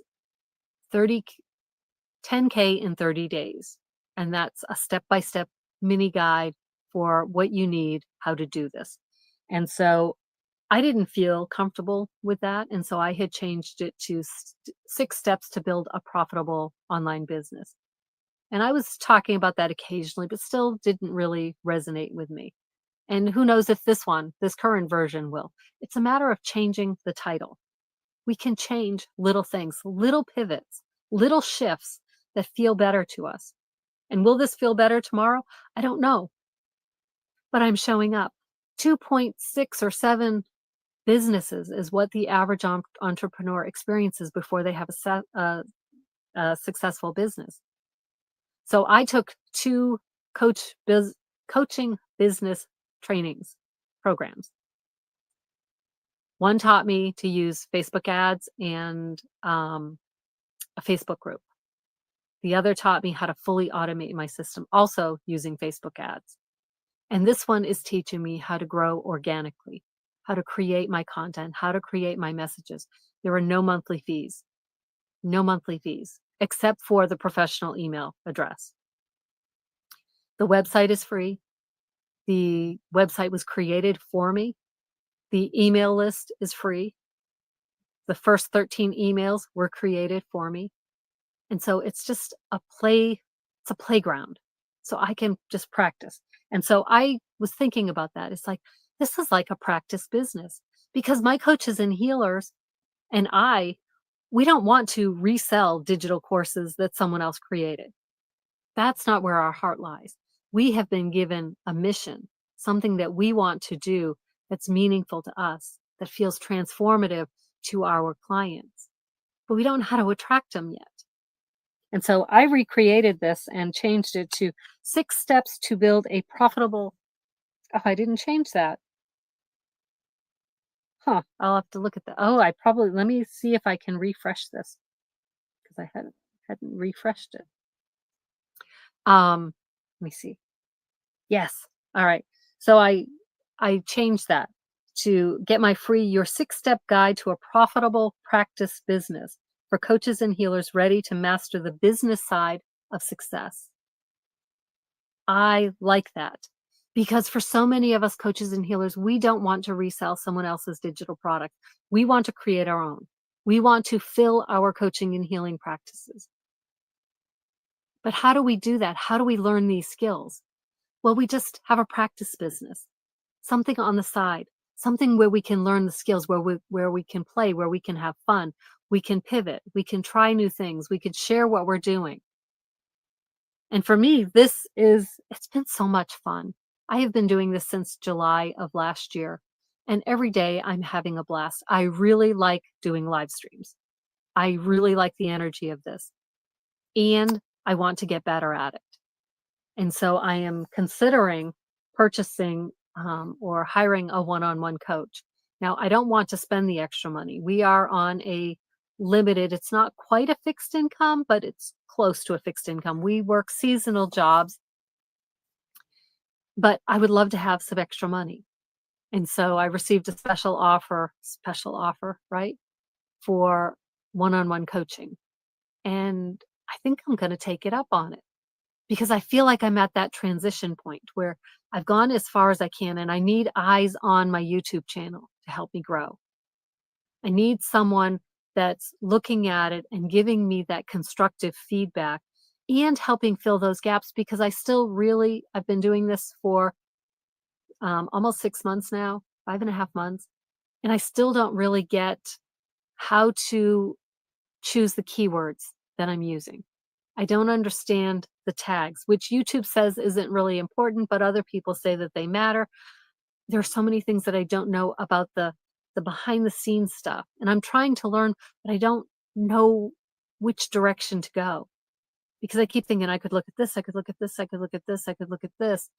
10K in 30 days. And that's a step-by-step mini guide for what you need, how to do this. And so I didn't feel comfortable with that, and so I had changed it to 6 steps to build a profitable online business. And I was talking about that occasionally, but still didn't really resonate with me. And who knows if this current version will. It's a matter of changing the title. We can change little things, little pivots, little shifts that feel better to us. And will this feel better tomorrow? I don't know, but I'm showing up. 2.6 or 7 businesses is what the average entrepreneur experiences before they have a successful business. So I took 2 coaching business trainings programs. One taught me to use Facebook ads and a Facebook group. The other taught me how to fully automate my system, also using Facebook ads. And this one is teaching me how to grow organically, how to create my content, how to create my messages. There are no monthly fees, except for the professional email address. The website is free. The website was created for me. The email list is free. The first 13 emails were created for me. And so it's just it's a playground. So I can just practice. And so I was thinking about that. It's like, this is like a practice business because my coaches and healers and we don't want to resell digital courses that someone else created. That's not where our heart lies. We have been given a mission, something that we want to do that's meaningful to us, that feels transformative to our clients, but we don't know how to attract them yet. And so I recreated this and changed it to 6 steps to build a profitable. Oh, I didn't change that. Huh. I'll have to look at that. Oh, let me see if I can refresh this because I hadn't refreshed it. Let me see. Yes. All right. So I changed that to get my free Your 6-Step Guide to a Profitable Practice Business for coaches and healers ready to master the business side of success. I like that because for so many of us coaches and healers, we don't want to resell someone else's digital product. We want to create our own. We want to fill our coaching and healing practices. But how do we do that? How do we learn these skills? Well, we just have a practice business, something on the side, something where we can learn the skills, where we can play, where we can have fun, we can pivot, we can try new things, we can share what we're doing. And for me, it's been so much fun. I have been doing this since July of last year, and every day I'm having a blast. I really like doing live streams. I really like the energy of this, and I want to get better at it. And so I am considering purchasing or hiring a one-on-one coach. Now, I don't want to spend the extra money. We are on a limited, it's not quite a fixed income, but it's close to a fixed income. We work seasonal jobs, but I would love to have some extra money. And so I received a special offer, right, for one-on-one coaching. And I think I'm going to take it up on it because I feel like I'm at that transition point where I've gone as far as I can and I need eyes on my YouTube channel to help me grow. I need someone that's looking at it and giving me that constructive feedback and helping fill those gaps because I've been doing this for almost 6 months now, 5.5 months, and I still don't really get how to choose the keywords that I'm using. I don't understand the tags, which YouTube says isn't really important, but other people say that they matter. There are so many things that I don't know about the behind the scenes stuff, and I'm trying to learn, but I don't know which direction to go because I keep thinking I could look at this, I could look at this, I could look at this, I could look at this,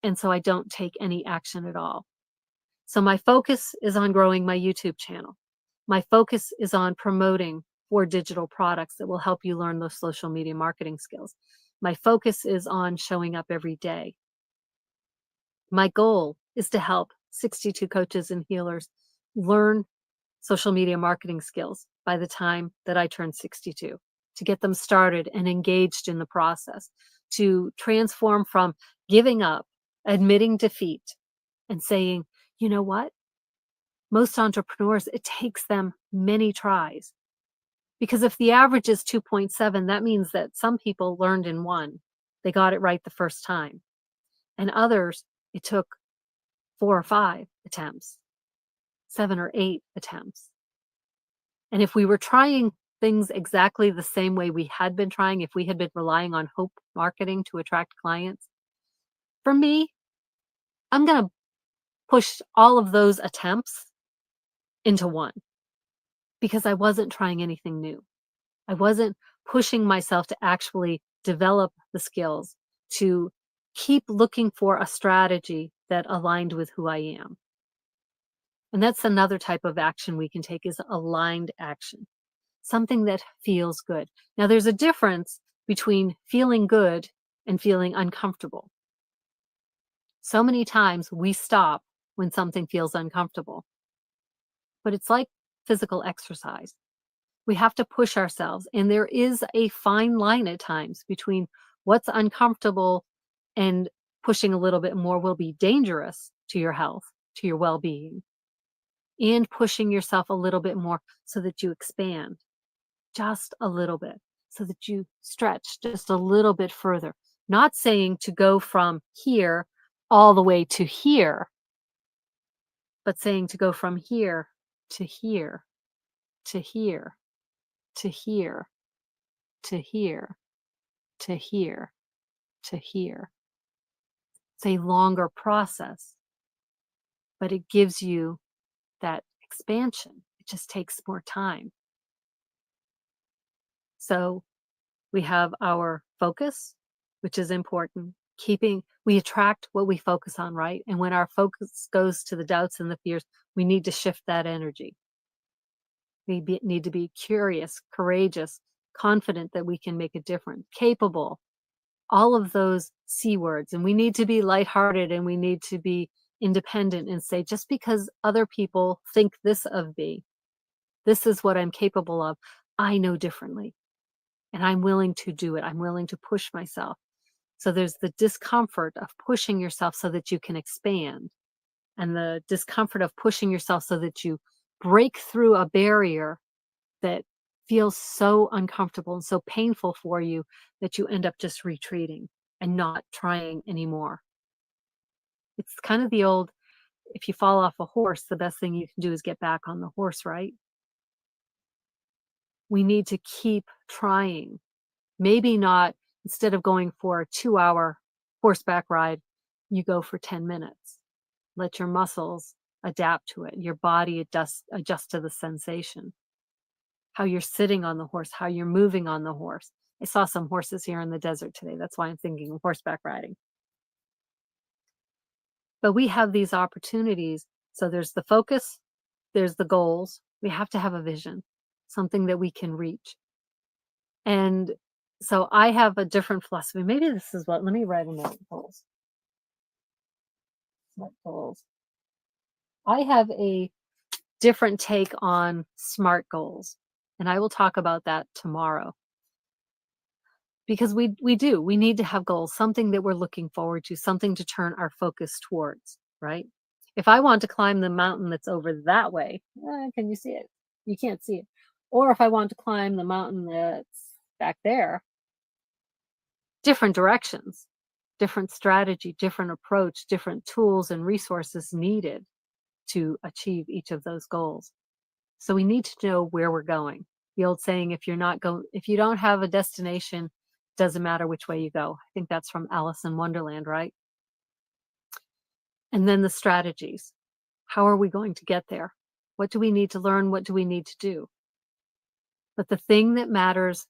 and so I don't take any action at all. So my focus is on growing my YouTube channel. My focus is on promoting 4 digital products that will help you learn those social media marketing skills. My focus is on showing up every day. My goal is to help 62 coaches and healers learn social media marketing skills by the time that I turn 62, to get them started and engaged in the process, to transform from giving up, admitting defeat, and saying, you know what? Most entrepreneurs, it takes them many tries. Because if the average is 2.7, that means that some people learned in one. They got it right the first time. And others, it took 4 or 5 attempts, 7 or 8 attempts. And if we were trying things exactly the same way we had been trying, if we had been relying on hope marketing to attract clients, for me, I'm going to push all of those attempts into one because I wasn't trying anything new. I wasn't pushing myself to actually develop the skills, to keep looking for a strategy that aligned with who I am. And that's another type of action we can take is aligned action, something that feels good. Now, there's a difference between feeling good and feeling uncomfortable. So many times we stop when something feels uncomfortable, but it's like physical exercise. We have to push ourselves, and there is a fine line at times between what's uncomfortable and pushing a little bit more will be dangerous to your health, to your well-being, and pushing yourself a little bit more so that you expand just a little bit, so that you stretch just a little bit further. Not saying to go from here all the way to here, but saying to go from here to here to here to here to here to here to here. It's a longer process, but it gives you that expansion. It just takes more time. So we have our focus, which is important. We attract what we focus on, right? And when our focus goes to the doubts and the fears, we need to shift that energy. Need to be curious, courageous, confident that we can make a difference, capable, all of those C words. And we need to be lighthearted and we need to be independent and say, just because other people think this of me, this is what I'm capable of, I know differently. And I'm willing to do it. I'm willing to push myself. So there's the discomfort of pushing yourself so that you can expand, and the discomfort of pushing yourself so that you break through a barrier that feels so uncomfortable and so painful for you that you end up just retreating and not trying anymore. It's kind of the old, if you fall off a horse, the best thing you can do is get back on the horse, right? We need to keep trying. Maybe not, instead of going for a 2-hour horseback ride, you go for 10 minutes. Let your muscles adapt to it. Your body adjust to the sensation. How you're sitting on the horse, how you're moving on the horse. I saw some horses here in the desert today. That's why I'm thinking of horseback riding. But we have these opportunities. So there's the focus, there's the goals. We have to have a vision, something that we can reach. And so I have a different philosophy. Maybe this is let me write a note. Goals. What goals? I have a different take on SMART goals, and I will talk about that tomorrow. Because we need to have goals, something that we're looking forward to, something to turn our focus towards, right? If I want to climb the mountain that's over that way, can you see it? You can't see it. Or if I want to climb the mountain that's back there, different directions, different strategy, different approach, different tools and resources needed to achieve each of those goals. So we need to know where we're going. The old saying, if you don't have a destination, doesn't matter which way you go. I think that's from Alice in Wonderland, right? And then the strategies. How are we going to get there? What do we need to learn? What do we need to do? But the thing that matters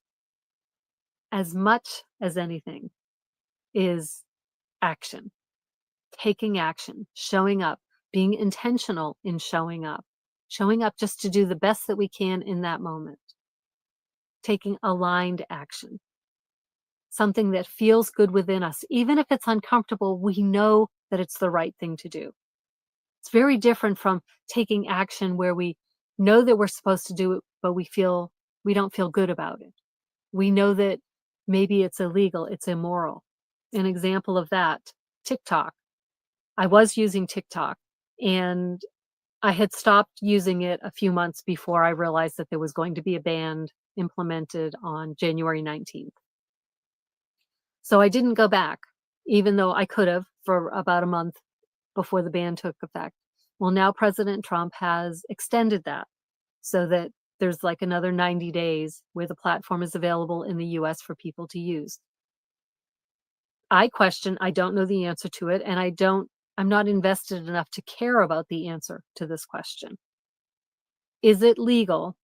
as much as anything is action, taking action, showing up, being intentional in showing up just to do the best that we can in that moment, taking aligned action, something that feels good within us. Even if it's uncomfortable, we know that it's the right thing to do. It's very different from taking action where we know that we're supposed to do it, but we don't feel good about it. We know that maybe it's illegal, it's immoral. An example of that, TikTok. I was using TikTok, and I had stopped using it a few months before I realized that there was going to be a ban implemented on January 19th. So I didn't go back, even though I could have for about a month before the ban took effect. Well, now President Trump has extended that so that there's like another 90 days where the platform is available in the US for people to use. I don't know the answer to it, and I'm not invested enough to care about the answer to this question. Is it legal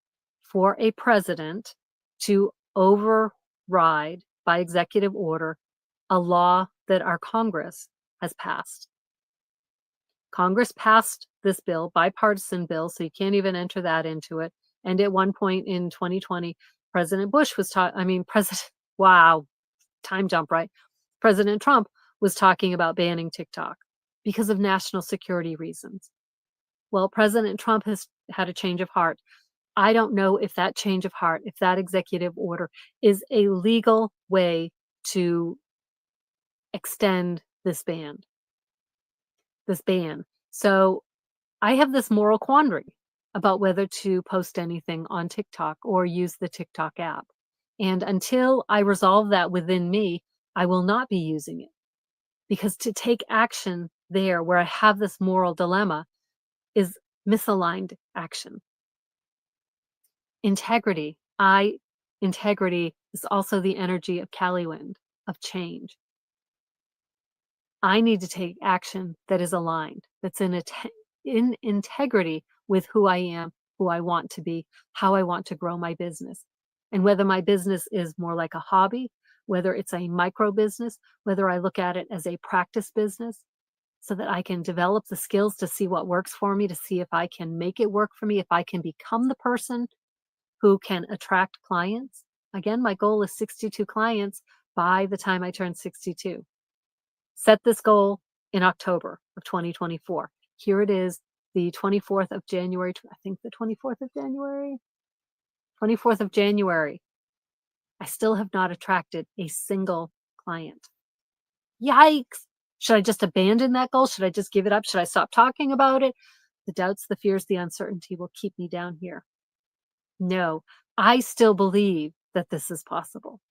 for a president to override by executive order a law that our Congress has passed? Congress passed this bill, bipartisan bill, so you can't even enter that into it. And at one point in 2020, President Bush was talking, President, wow, time jump, right? President Trump was talking about banning TikTok because of national security reasons. Well, President Trump has had a change of heart. I don't know if that change of heart, if that executive order is a legal way to extend this ban. So I have this moral quandary about whether to post anything on TikTok or use the TikTok app. And until I resolve that within me, I will not be using it. Because to take action there where I have this moral dilemma is misaligned action. Integrity. Integrity is also the energy of Caliwind, of change. I need to take action that is aligned, that's in integrity with who I am, who I want to be, how I want to grow my business. And whether my business is more like a hobby, whether it's a micro business, whether I look at it as a practice business so that I can develop the skills to see what works for me, to see if I can make it work for me, if I can become the person who can attract clients. Again, my goal is 62 clients by the time I turn 62. Set this goal in October of 2024. Here it is, the 24th of January. I think the 24th of January. 24th of January. I still have not attracted a single client. Yikes! Should I just abandon that goal? Should I just give it up? Should I stop talking about it? The doubts, the fears, the uncertainty will keep me down here. No, I still believe that this is possible.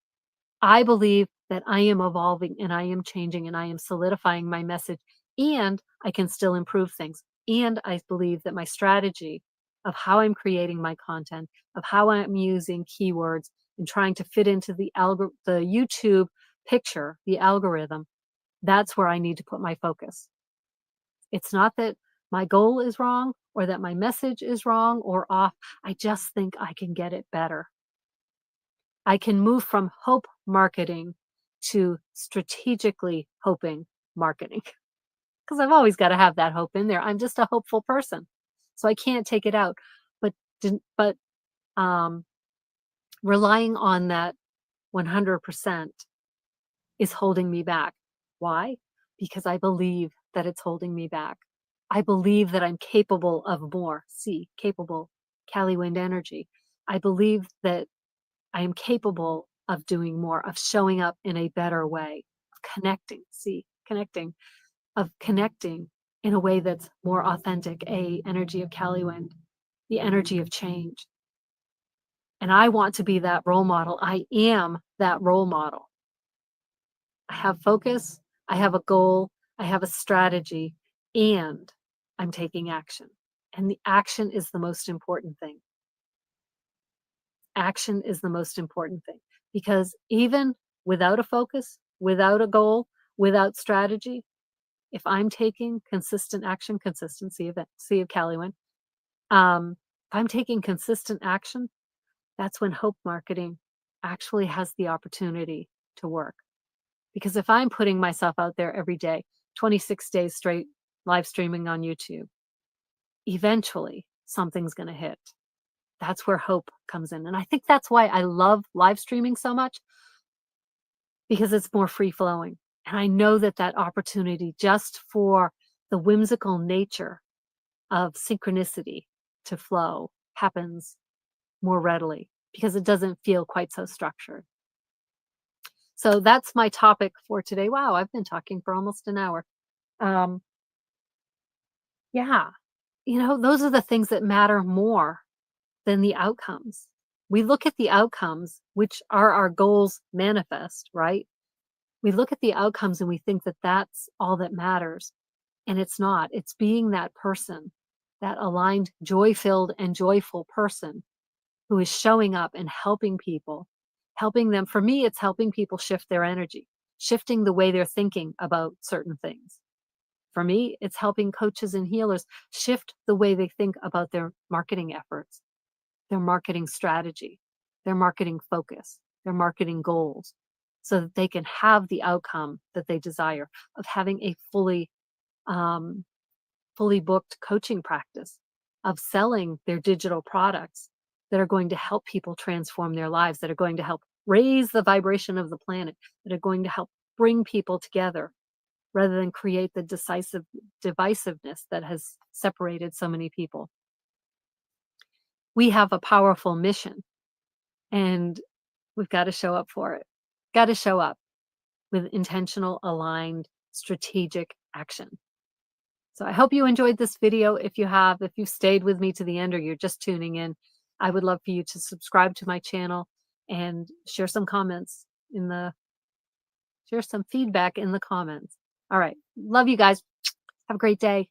I believe that I am evolving and I am changing and I am solidifying my message, and I can still improve things. And I believe that my strategy of how I'm creating my content, of how I'm using keywords and trying to fit into the YouTube picture, the algorithm, that's where I need to put my focus. It's not that my goal is wrong or that my message is wrong or off. I just think I can get it better. I can move from hope marketing to strategically hoping marketing because I've always got to have that hope in there. I'm just a hopeful person, so I can't take it out. But relying on that 100% is holding me back. Why? Because I believe that it's holding me back. I believe that I'm capable of more. See, capable, Cali Wind energy. I believe that I am capable of doing more, of showing up in a better way, of connecting, of connecting in a way that's more authentic, energy of Caliwind, the energy of change. And I want to be that role model. I am that role model. I have focus, I have a goal, I have a strategy, and I'm taking action. And the action is the most important thing. Action is the most important thing because even without a focus, without a goal, without strategy, if I'm taking consistent action, consistency of C of Caliwan, if I'm taking consistent action, that's when hope marketing actually has the opportunity to work. Because if I'm putting myself out there every day, 26 days straight live streaming on YouTube, eventually something's going to hit. That's where hope comes in. And I think that's why I love live streaming so much, because it's more free flowing. And I know that that opportunity, just for the whimsical nature of synchronicity to flow, happens more readily because it doesn't feel quite so structured. So that's my topic for today. Wow, I've been talking for almost an hour. Yeah, those are the things that matter more than the outcomes. We look at the outcomes, which are our goals manifest, right? We look at the outcomes and we think that that's all that matters. And it's not. It's being that person, that aligned, joy filled, and joyful person who is showing up and helping people, helping them. For me, it's helping people shift their energy, shifting the way they're thinking about certain things. For me, it's helping coaches and healers shift the way they think about their marketing efforts, their marketing strategy, their marketing focus, their marketing goals, so that they can have the outcome that they desire of having a um, fully booked coaching practice, of selling their digital products that are going to help people transform their lives, that are going to help raise the vibration of the planet, that are going to help bring people together rather than create the divisiveness that has separated so many people. We have a powerful mission, and we've got to show up for it. Got to show up with intentional, aligned, strategic action. So I hope you enjoyed this video. If you've stayed with me to the end or you're just tuning in, I would love for you to subscribe to my channel and share some feedback in the comments. All right. Love you guys. Have a great day.